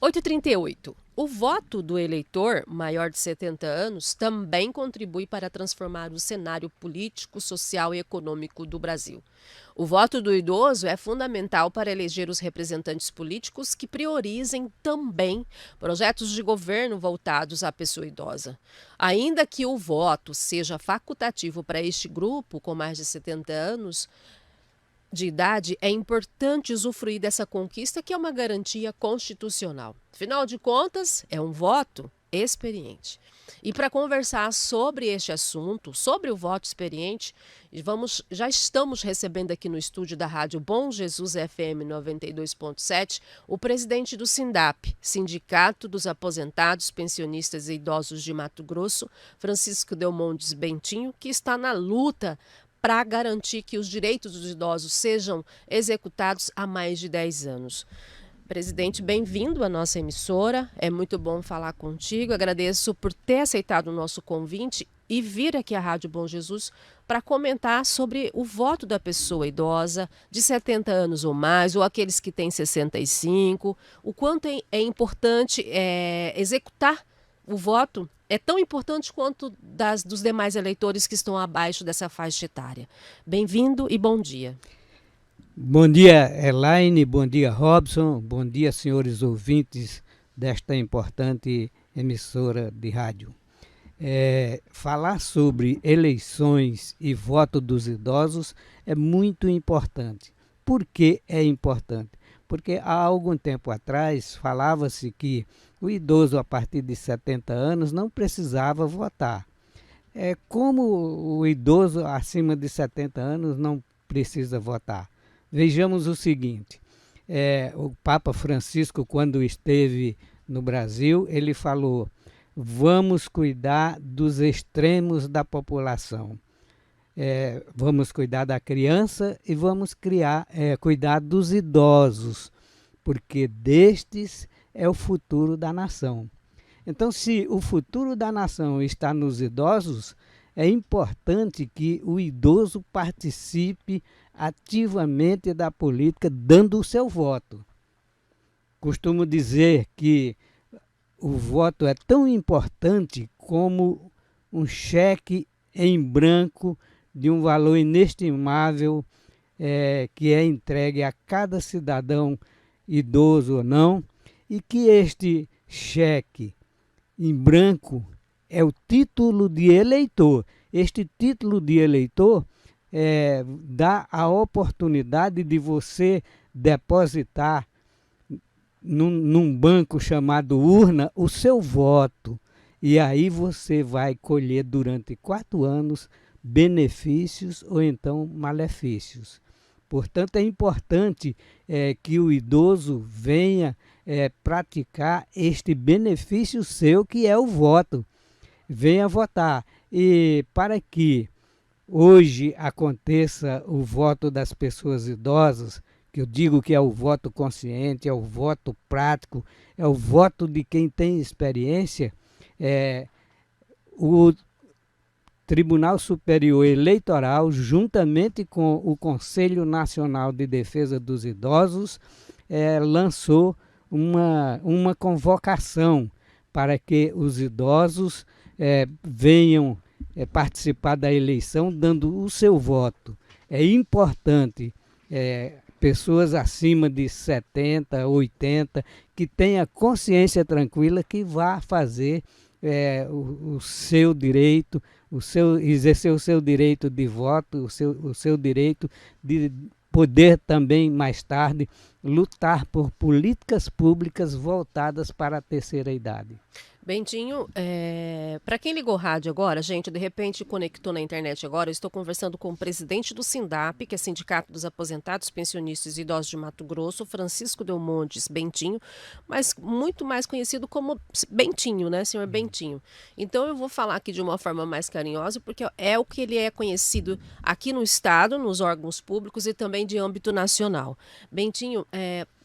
8h38. O voto do eleitor maior de 70 anos também contribui para transformar o cenário político, social e econômico do Brasil. O voto do idoso é fundamental para eleger os representantes políticos que priorizem também projetos de governo voltados à pessoa idosa. Ainda que o voto seja facultativo para este grupo com mais de 70 anos, de idade, é importante usufruir dessa conquista, que é uma garantia constitucional. Afinal de contas, é um voto experiente. E para conversar sobre este assunto, sobre o voto experiente, já estamos recebendo aqui no estúdio da Rádio Bom Jesus FM 92.7 o presidente do SINDAP, Sindicato dos Aposentados, Pensionistas e Idosos de Mato Grosso, Francisco Delmontes Bentinho, que está na luta para garantir que os direitos dos idosos sejam executados há mais de 10 anos. Presidente, bem-vindo à nossa emissora, é muito bom falar contigo, agradeço por ter aceitado o nosso convite e vir aqui à Rádio Bom Jesus para comentar sobre o voto da pessoa idosa de 70 anos ou mais, ou aqueles que têm 65, o quanto é importante executar o voto. É tão importante quanto dos demais eleitores que estão abaixo dessa faixa etária. Bem-vindo e bom dia. Bom dia, Elaine, bom dia, Robson, bom dia, senhores ouvintes desta importante emissora de rádio. Falar sobre eleições e voto dos idosos é muito importante. Por que é importante? Porque há algum tempo atrás falava-se que o idoso a partir de 70 anos não precisava votar. Como o idoso acima de 70 anos não precisa votar? Vejamos o seguinte, o Papa Francisco, quando esteve no Brasil, ele falou: vamos cuidar dos extremos da população. Vamos cuidar da criança e vamos cuidar dos idosos, porque destes é o futuro da nação. Então, se o futuro da nação está nos idosos, é importante que o idoso participe ativamente da política, dando o seu voto. Costumo dizer que o voto é tão importante como um cheque em branco de um valor inestimável que é entregue a cada cidadão, idoso ou não, e que este cheque em branco é o título de eleitor. Este título de eleitor dá a oportunidade de você depositar num banco chamado urna o seu voto. E aí você vai colher durante 4 anos benefícios ou então malefícios. Portanto, é importante que o idoso venha praticar este benefício seu, que é o voto. Venha votar. E para que hoje aconteça o voto das pessoas idosas, que eu digo que é o voto consciente, é o voto prático, é o voto de quem tem experiência, o Tribunal Superior Eleitoral, juntamente com o Conselho Nacional de Defesa dos Idosos, lançou uma convocação para que os idosos venham participar da eleição dando o seu voto. É importante pessoas acima de 70, 80, que tenham consciência tranquila que vá fazer o seu direito, exercer o seu direito de voto, o seu direito de poder também, mais tarde, lutar por políticas públicas voltadas para a terceira idade. Bentinho, para quem ligou o rádio agora, gente, de repente conectou na internet agora, eu estou conversando com o presidente do SINDAP, que é Sindicato dos Aposentados, Pensionistas e Idosos de Mato Grosso, Francisco Delmontes Bentinho, mas muito mais conhecido como Bentinho, né, senhor Bentinho? Então eu vou falar aqui de uma forma mais carinhosa, porque é o que ele é conhecido aqui no estado, nos órgãos públicos e também de âmbito nacional. Bentinho,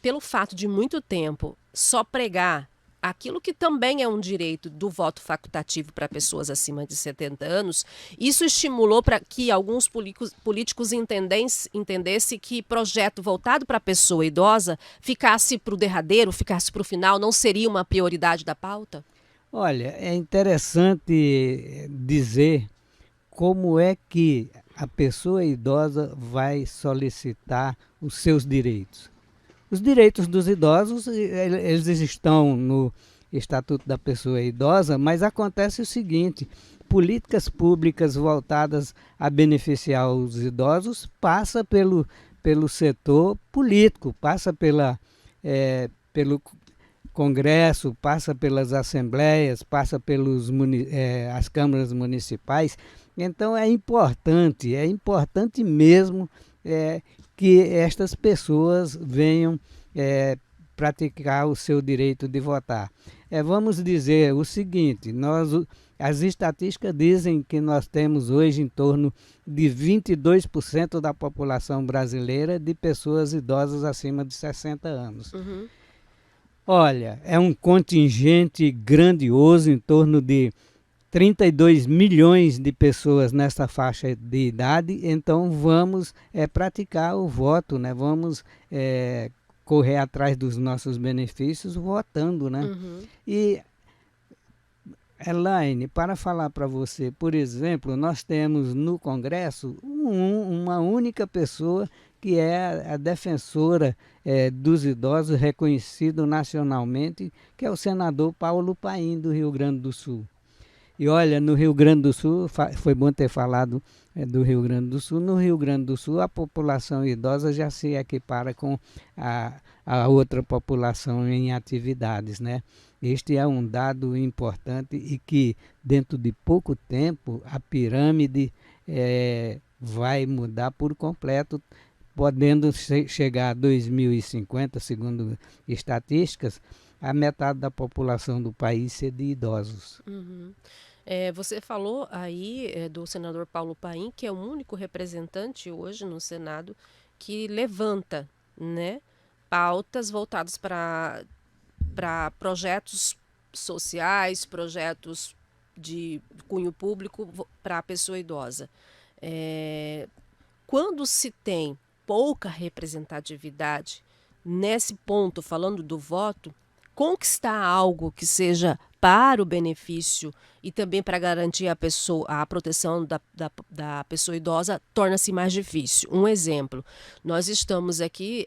pelo fato de muito tempo só pregar aquilo que também é um direito do voto facultativo para pessoas acima de 70 anos, isso estimulou para que alguns políticos entendessem que projeto voltado para a pessoa idosa ficasse para o derradeiro, ficasse para o final, não seria uma prioridade da pauta? Olha, é interessante dizer como é que a pessoa idosa vai solicitar os seus direitos. Os direitos dos idosos, eles estão no Estatuto da Pessoa Idosa, mas acontece o seguinte: políticas públicas voltadas a beneficiar os idosos passa pelo setor político, passa pelo Congresso, passa pelas assembleias, passa as câmaras municipais. Então é importante mesmo que estas pessoas venham praticar o seu direito de votar. Vamos dizer o seguinte: as estatísticas dizem que nós temos hoje em torno de 22% da população brasileira de pessoas idosas acima de 60 anos. Uhum. Olha, é um contingente grandioso, em torno de 32 milhões de pessoas nessa faixa de idade. Então vamos praticar o voto, né? Vamos correr atrás dos nossos benefícios votando, né? Uhum. E, Elaine, para falar para você, por exemplo, nós temos no Congresso uma única pessoa que é a defensora dos idosos, reconhecido nacionalmente, que é o senador Paulo Paim, do Rio Grande do Sul. E olha, no Rio Grande do Sul, foi bom ter falado do Rio Grande do Sul. No Rio Grande do Sul, a população idosa já se equipara com a outra população em atividades, né? Este é um dado importante e que, dentro de pouco tempo, a pirâmide vai mudar por completo, podendo chegar a 2050, segundo estatísticas, a metade da população do país ser de idosos. Uhum. Você falou aí do senador Paulo Paim, que é o único representante hoje no Senado que levanta, né, pautas voltadas para projetos sociais, projetos de cunho público para a pessoa idosa. Quando se tem pouca representatividade nesse ponto, falando do voto, conquistar algo que seja para o benefício e também para garantir a proteção da pessoa idosa torna-se mais difícil. Um exemplo, nós estamos aqui,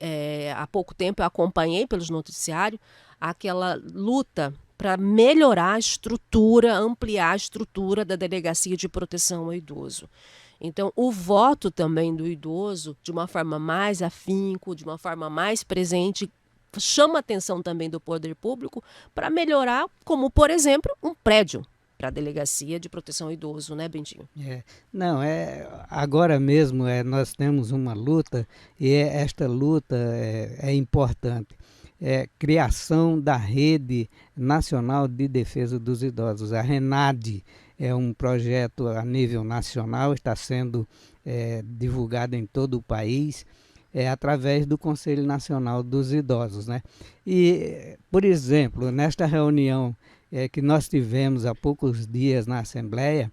há pouco tempo eu acompanhei pelos noticiários aquela luta para melhorar a estrutura, ampliar a estrutura da Delegacia de Proteção ao Idoso. Então, o voto também do idoso, de uma forma mais afinco, de uma forma mais presente, chama a atenção também do poder público para melhorar, como, por exemplo, um prédio para a Delegacia de Proteção ao Idoso, né, Bentinho? Não, agora mesmo nós temos uma luta e esta luta é importante. Criação da Rede Nacional de Defesa dos Idosos, a RENADE. É um projeto a nível nacional, está sendo divulgado em todo o país, através do Conselho Nacional dos Idosos, né? E, por exemplo, nesta reunião que nós tivemos há poucos dias na Assembleia,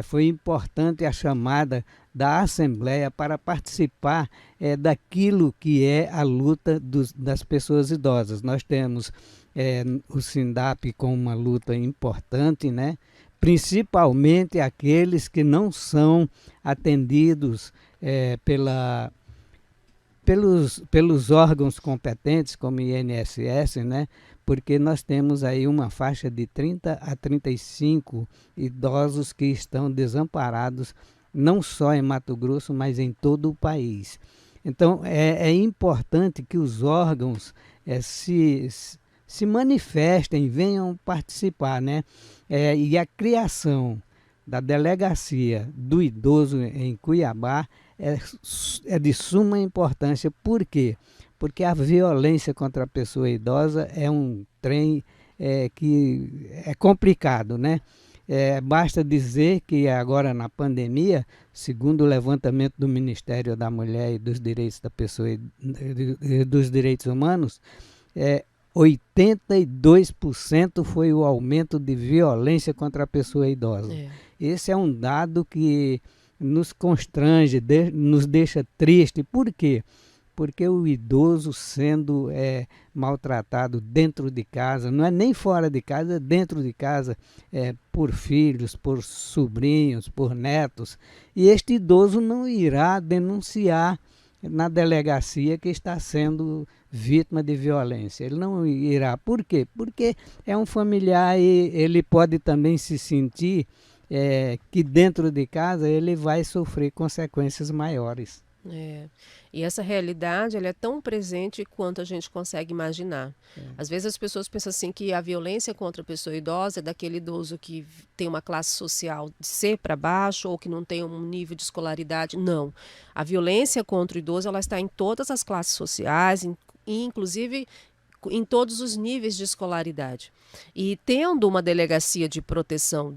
foi importante a chamada da Assembleia para participar daquilo que é a luta das pessoas idosas. Nós temos o SINDAP com uma luta importante, né? Principalmente aqueles que não são atendidos pelos órgãos competentes, como o INSS, né? Porque nós temos aí uma faixa de 30 a 35 idosos que estão desamparados, não só em Mato Grosso, mas em todo o país. Então, é importante que os órgãos se manifestem, venham participar, né? E a criação da Delegacia do Idoso em Cuiabá é de suma importância. Por quê? Porque a violência contra a pessoa idosa é um trem que é complicado, né? Basta dizer que agora na pandemia, segundo o levantamento do Ministério da Mulher e dos Direitos da Pessoa e dos Direitos Humanos, 82% foi o aumento de violência contra a pessoa idosa. Esse é um dado que nos constrange, nos deixa triste. Por quê? Porque o idoso sendo maltratado dentro de casa, não é nem fora de casa, é dentro de casa, por filhos, por sobrinhos, por netos, e este idoso não irá denunciar na delegacia que está sendo vítima de violência. Ele não irá. Por quê? Porque é um familiar e ele pode também se sentir que dentro de casa ele vai sofrer consequências maiores. E essa realidade ela é tão presente quanto a gente consegue imaginar. Às vezes as pessoas pensam assim que a violência contra a pessoa idosa é daquele idoso que tem uma classe social de C para baixo ou que não tem um nível de escolaridade. Não. A violência contra o idoso ela está em todas as classes sociais, inclusive em todos os níveis de escolaridade. E tendo uma delegacia de proteção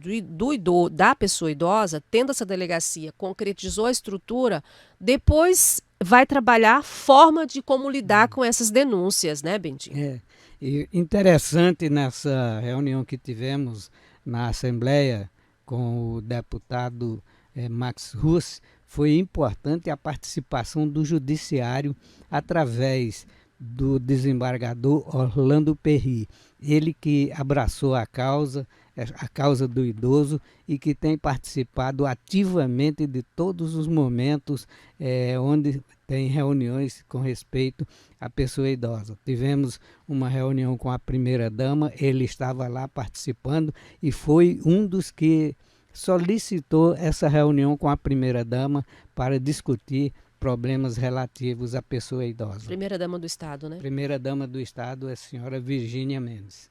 da pessoa idosa, tendo essa delegacia, concretizou a estrutura, depois vai trabalhar a forma de como lidar com essas denúncias, né, Bentinho? E interessante nessa reunião que tivemos na Assembleia com o deputado Max Russ, foi importante a participação do Judiciário através do desembargador Orlando Perry, ele que abraçou a causa do idoso e que tem participado ativamente de todos os momentos onde tem reuniões com respeito à pessoa idosa. Tivemos uma reunião com a primeira-dama, ele estava lá participando e foi um dos que solicitou essa reunião com a primeira-dama para discutir problemas relativos à pessoa idosa. Primeira-dama do Estado, né? Primeira-dama do Estado é a senhora Virgínia Mendes.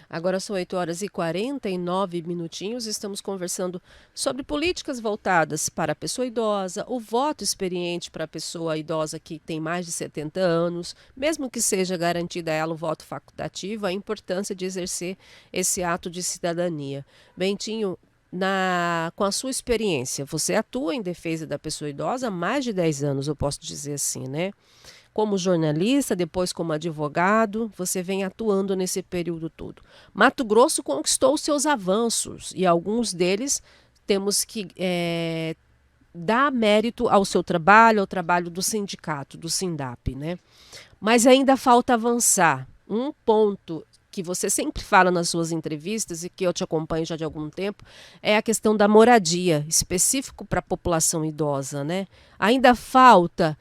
Agora são 8h49, estamos conversando sobre políticas voltadas para a pessoa idosa, o voto experiente para a pessoa idosa que tem mais de 70 anos, mesmo que seja garantida a ela o voto facultativo, a importância de exercer esse ato de cidadania. Bentinho, com a sua experiência, você atua em defesa da pessoa idosa há mais de 10 anos, eu posso dizer assim, né? Como jornalista, depois como advogado, você vem atuando nesse período todo. Mato Grosso conquistou seus avanços e alguns deles temos que dar mérito ao seu trabalho, ao trabalho do sindicato, do Sindap, né? Mas ainda falta avançar. Um ponto que você sempre fala nas suas entrevistas e que eu te acompanho já de algum tempo, é a questão da moradia, específico para a população idosa, né? Ainda falta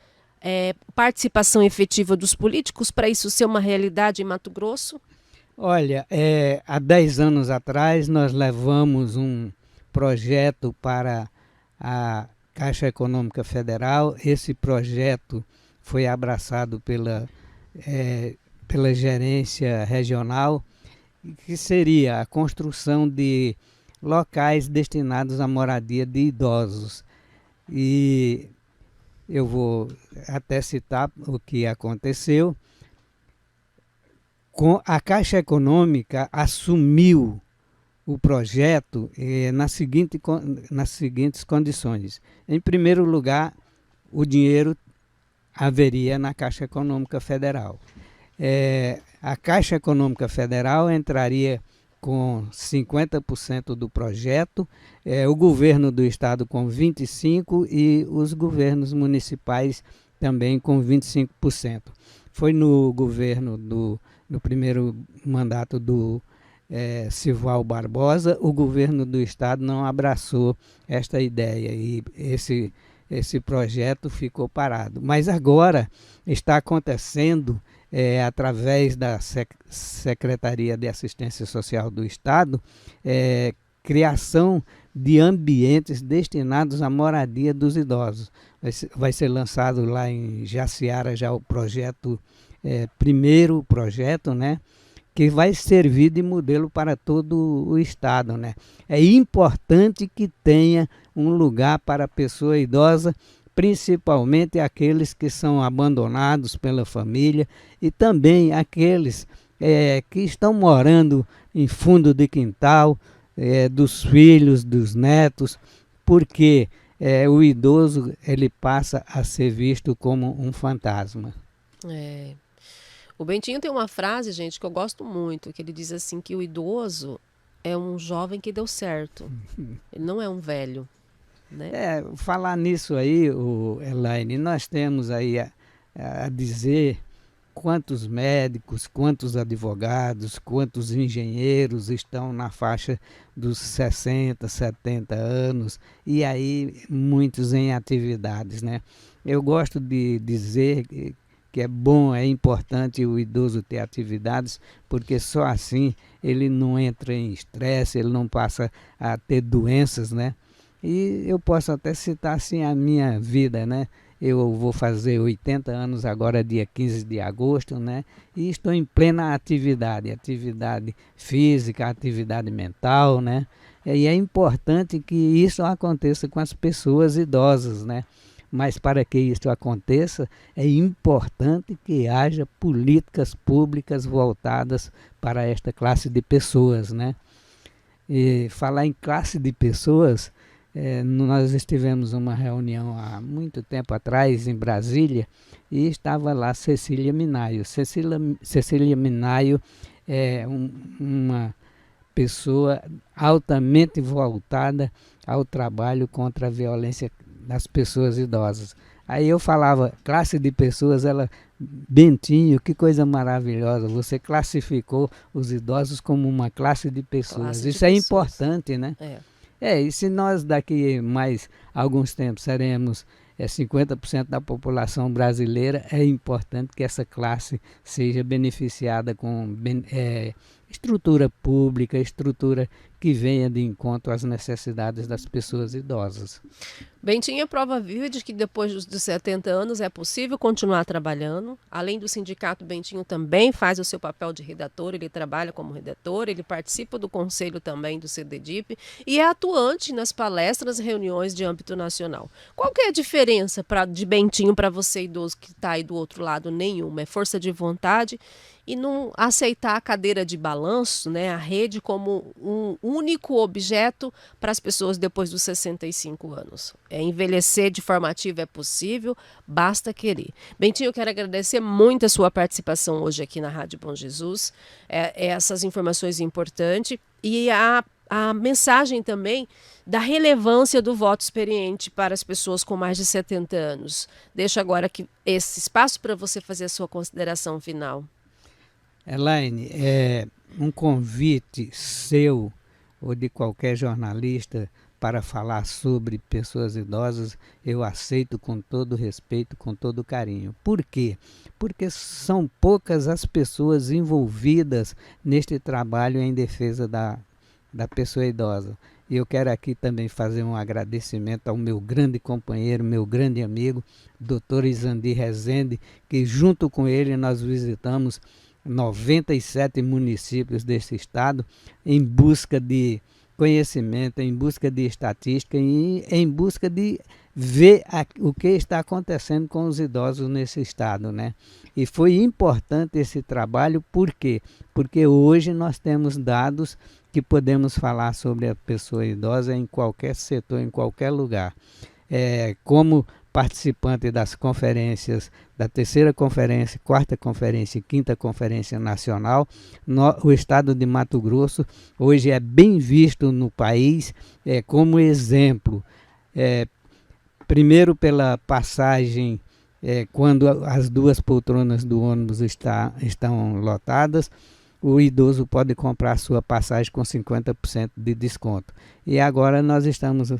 participação efetiva dos políticos para isso ser uma realidade em Mato Grosso? Olha, há 10 anos atrás nós levamos um projeto para a Caixa Econômica Federal. Esse projeto foi abraçado pela gerência regional, que seria a construção de locais destinados à moradia de idosos. E eu vou até citar o que aconteceu. A Caixa Econômica assumiu o projeto nas seguintes condições. Em primeiro lugar, o dinheiro haveria na Caixa Econômica Federal. A Caixa Econômica Federal entraria com 50% do projeto, o governo do estado com 25% e os governos municipais também com 25%. Foi no governo no primeiro mandato do Sival Barbosa, o governo do estado não abraçou esta ideia e esse projeto ficou parado. Mas agora está acontecendo através da Secretaria de Assistência Social do Estado, criação de ambientes destinados à moradia dos idosos. Vai ser lançado lá em Jaciara já o projeto, primeiro projeto, né, que vai servir de modelo para todo o Estado, né? É importante que tenha um lugar para a pessoa idosa, principalmente aqueles que são abandonados pela família e também aqueles que estão morando em fundo de quintal, dos filhos, dos netos, porque o idoso ele passa a ser visto como um fantasma. O Bentinho tem uma frase, gente, que eu gosto muito, que ele diz assim que o idoso é um jovem que deu certo. Ele não é um velho, né? Falar nisso aí, Elaine, nós temos aí a dizer quantos médicos, quantos advogados, quantos engenheiros estão na faixa dos 60, 70 anos e aí muitos em atividades, né? Eu gosto de dizer que é bom, é importante o idoso ter atividades, porque só assim ele não entra em estresse, ele não passa a ter doenças, né? E eu posso até citar assim a minha vida, né? Eu vou fazer 80 anos agora, dia 15 de agosto, né? E estou em plena atividade física, atividade mental, né? E é importante que isso aconteça com as pessoas idosas, né? Mas para que isso aconteça, é importante que haja políticas públicas voltadas para esta classe de pessoas, né? E falar em classe de pessoas, nós estivemos numa reunião há muito tempo atrás em Brasília e estava lá Cecília Minaio. Cecília Minaio é uma pessoa altamente voltada ao trabalho contra a violência das pessoas idosas. Aí eu falava, classe de pessoas, ela, Bentinho, que coisa maravilhosa, você classificou os idosos como uma classe de pessoas. Isso é importante, né? E se nós daqui mais alguns tempos seremos 50% da população brasileira, é importante que essa classe seja beneficiada com estrutura pública, estrutura que venha de encontro às necessidades das pessoas idosas. Bentinho é prova viva de que depois dos 70 anos é possível continuar trabalhando. Além do sindicato, Bentinho também faz o seu papel de redator, ele trabalha como redator, ele participa do conselho também do CDDIP e é atuante nas palestras e reuniões de âmbito nacional. Qual que é a diferença de Bentinho para você idoso que está aí do outro lado? Nenhuma, é força de vontade e não aceitar a cadeira de balanço, né, a rede como um único objeto para as pessoas depois dos 65 anos. Envelhecer de forma ativa é possível, basta querer. Bentinho, eu quero agradecer muito a sua participação hoje aqui na Rádio Bom Jesus, essas informações importantes e a mensagem também da relevância do voto experiente para as pessoas com mais de 70 anos. Deixo agora esse espaço para você fazer a sua consideração final. Elaine, um convite seu ou de qualquer jornalista para falar sobre pessoas idosas, eu aceito com todo respeito, com todo carinho. Por quê? Porque são poucas as pessoas envolvidas neste trabalho em defesa da pessoa idosa. E eu quero aqui também fazer um agradecimento ao meu grande companheiro, meu grande amigo, Dr. Izandi Rezende, que junto com ele nós visitamos 97 municípios desse estado em busca de conhecimento, em busca de estatística e em busca de ver o que está acontecendo com os idosos nesse estado, né? E foi importante esse trabalho, por quê? Porque hoje nós temos dados que podemos falar sobre a pessoa idosa em qualquer setor, em qualquer lugar. Como participante das conferências, da 3ª conferência, 4ª conferência e 5ª conferência nacional, o estado de Mato Grosso hoje é bem visto no país como exemplo. Primeiro pela passagem, quando as 2 poltronas do ônibus estão lotadas, o idoso pode comprar sua passagem com 50% de desconto. E agora nós estamos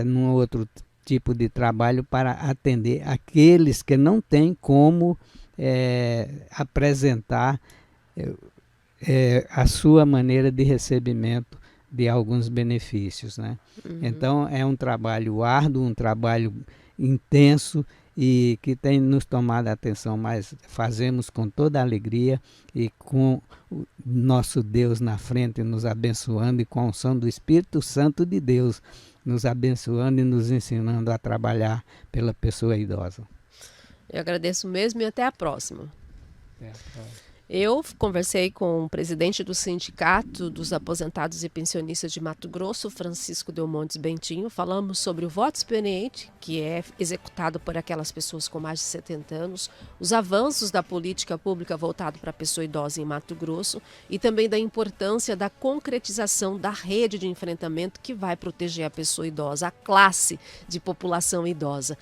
num outro tipo de trabalho para atender aqueles que não têm como apresentar a sua maneira de recebimento de alguns benefícios, né? Então é um trabalho árduo, um trabalho intenso e que tem nos tomado a atenção, mas fazemos com toda a alegria e com o nosso Deus na frente nos abençoando e com a unção do Espírito Santo de Deus nos abençoando e nos ensinando a trabalhar pela pessoa idosa. Eu agradeço mesmo e até a próxima. Eu conversei com o presidente do Sindicato dos Aposentados e Pensionistas de Mato Grosso, Francisco Delmontes Bentinho. Falamos sobre o voto experiente, que é executado por aquelas pessoas com mais de 70 anos, os avanços da política pública voltado para a pessoa idosa em Mato Grosso e também da importância da concretização da rede de enfrentamento que vai proteger a pessoa idosa, a classe de população idosa.